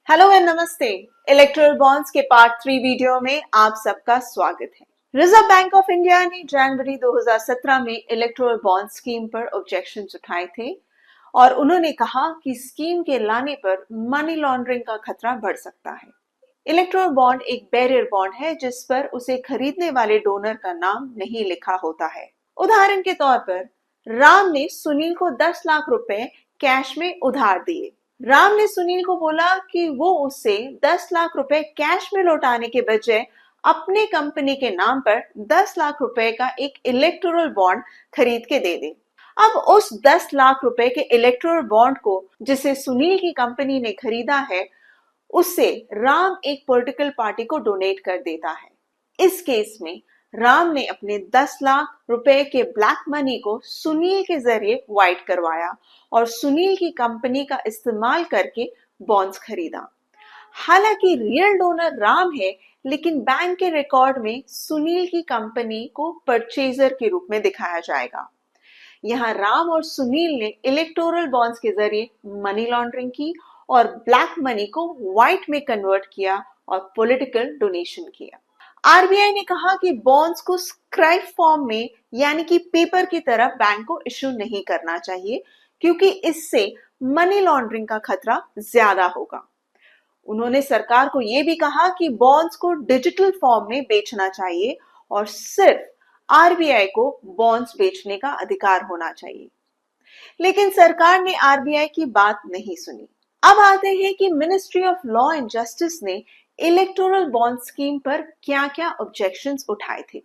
Hello and नमस्ते। Electoral bonds के part 3 video में आप सबका स्वागत है। रिजर्व बैंक ऑफ इंडिया ने जनवरी 2017 में इलेक्टोरल बॉन्ड स्कीम पर ऑब्जेक्शंस उठाए थे और उन्होंने कहा कि स्कीम के लाने पर मनी लॉन्ड्रिंग का खतरा बढ़ सकता है। इलेक्टोरल बॉन्ड एक बैरियर बॉन्ड है जिस पर उसे खरीदने वाले डोनर का नाम नहीं लिखा होता है। उदाहरण के तौर पर राम ने सुनील को 10 लाख रुपए कैश में उधार दिए। राम ने सुनील को बोला कि वो उससे 10 लाख रुपए कैश में लौटाने के बजाय अपने कंपनी के नाम पर 10 लाख रुपए का एक इलेक्टोरल बॉन्ड खरीद के दे दे। अब उस 10 लाख रुपए के इलेक्टोरल बॉन्ड को जिसे सुनील की कंपनी ने खरीदा है, उससे राम एक पॉलिटिकल पार्टी को डोनेट कर देता है। इस केस में राम ने अपने 10 लाख रुपए के ब्लैक मनी को सुनील के जरिए वाइट करवाया और सुनील की कंपनी का इस्तेमाल करके बॉन्ड्स खरीदा। हालांकि रियल डोनर राम है, लेकिन बैंक के रिकॉर्ड में सुनील की कंपनी को परचेजर के रूप में दिखाया जाएगा। यहाँ राम और सुनील ने इलेक्टोरल बॉन्ड्स के जरिए मनी लॉन्ड्रिंग की और ब्लैक मनी को व्हाइट में कन्वर्ट किया और पॉलिटिकल डोनेशन किया। आरबीआई ने कहा कि बॉन्ड्स को स्क्राइब फॉर्म में यानी कि पेपर की तरह बैंक को इश्यू नहीं करना चाहिए, क्योंकि इससे मनी लॉन्ड्रिंग का खतरा ज्यादा होगा। उन्होंने सरकार को यह भी कहा कि बॉन्ड्स को डिजिटल फॉर्म में बेचना चाहिए और सिर्फ आरबीआई को बॉन्ड्स बेचने का अधिकार होना चाहिए। लेकिन सरकार ने आरबीआई की बात नहीं सुनी। अब आते हैं कि ministry of law and justice ने इलेक्टोरल बॉन्ड स्कीम पर क्या-क्या ऑब्जेक्शंस उठाए थे।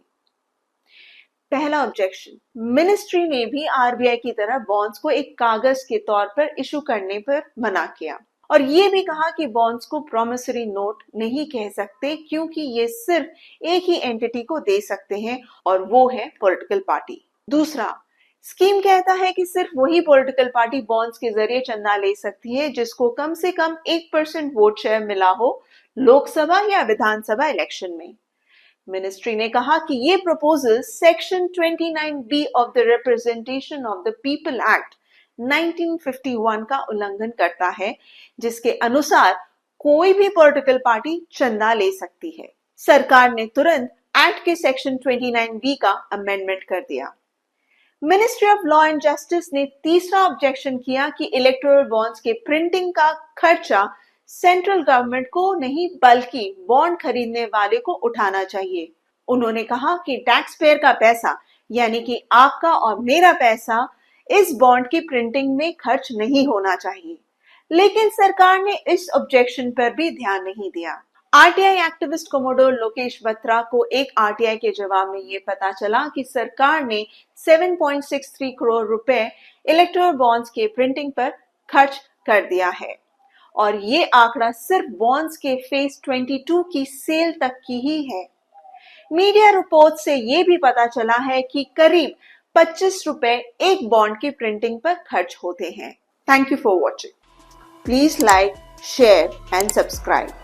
पहला ऑब्जेक्शन, मिनिस्ट्री ने भी आरबीआई की तरह बॉन्ड्स को एक कागज के तौर पर इशू करने पर मना किया और ये भी कहा कि बॉन्ड्स को प्रॉमिसरी नोट नहीं कह सकते, क्योंकि ये सिर्फ एक ही एंटिटी को दे सकते हैं और वो है पॉलिटिकल पार्टी। दूसरा, स्कीम कहता है कि सिर्फ वही पॉलिटिकल पार्टी बॉन्ड्स के जरिए चंदा ले सकती है जिसको कम से कम 1% वोट शेयर मिला हो लोकसभा या विधानसभा इलेक्शन में। मिनिस्ट्री ने कहा कि ये proposal section 29B of the representation of the people act 1951 का उल्लंघन करता है, जिसके अनुसार कोई भी पॉलिटिकल पार्टी चंदा ले सकती है। सरकार ने तुरंत एक्ट के सेक्शन 29B का अमेंडमेंट कर दिया। Ministry of law and justice ने तीसरा ऑब्जेक्शन किया कि इलेक्टोरल बॉन्ड्स के प्रिंटिंग का खर्चा सेंट्रल गवर्नमेंट को नहीं बल्कि बॉन्ड खरीदने वाले को उठाना चाहिए। उन्होंने कहा कि टैक्स पेयर का पैसा यानी कि आपका और मेरा पैसा इस बॉन्ड की प्रिंटिंग में खर्च नहीं होना चाहिए। लेकिन सरकार ने इस ऑब्जेक्शन पर भी ध्यान नहीं दिया। RTI activist commodore Lokesh Batra को एक आरटीआई के जवाब में ये पता चला कि सरकार ने 7.63 करोड़ रुपए इलेक्टोरल बॉन्ड्स के प्रिंटिंग पर खर्च कर दिया है और ये आंकड़ा सिर्फ बॉन्ड्स के फेज 22 की सेल तक की ही है। मीडिया रिपोर्ट से ये भी पता चला है कि करीब 25 रुपए एक बॉन्ड की प्रिंटिंग पर खर्च होते हैं। Thank you for watching. Please like, share and subscribe.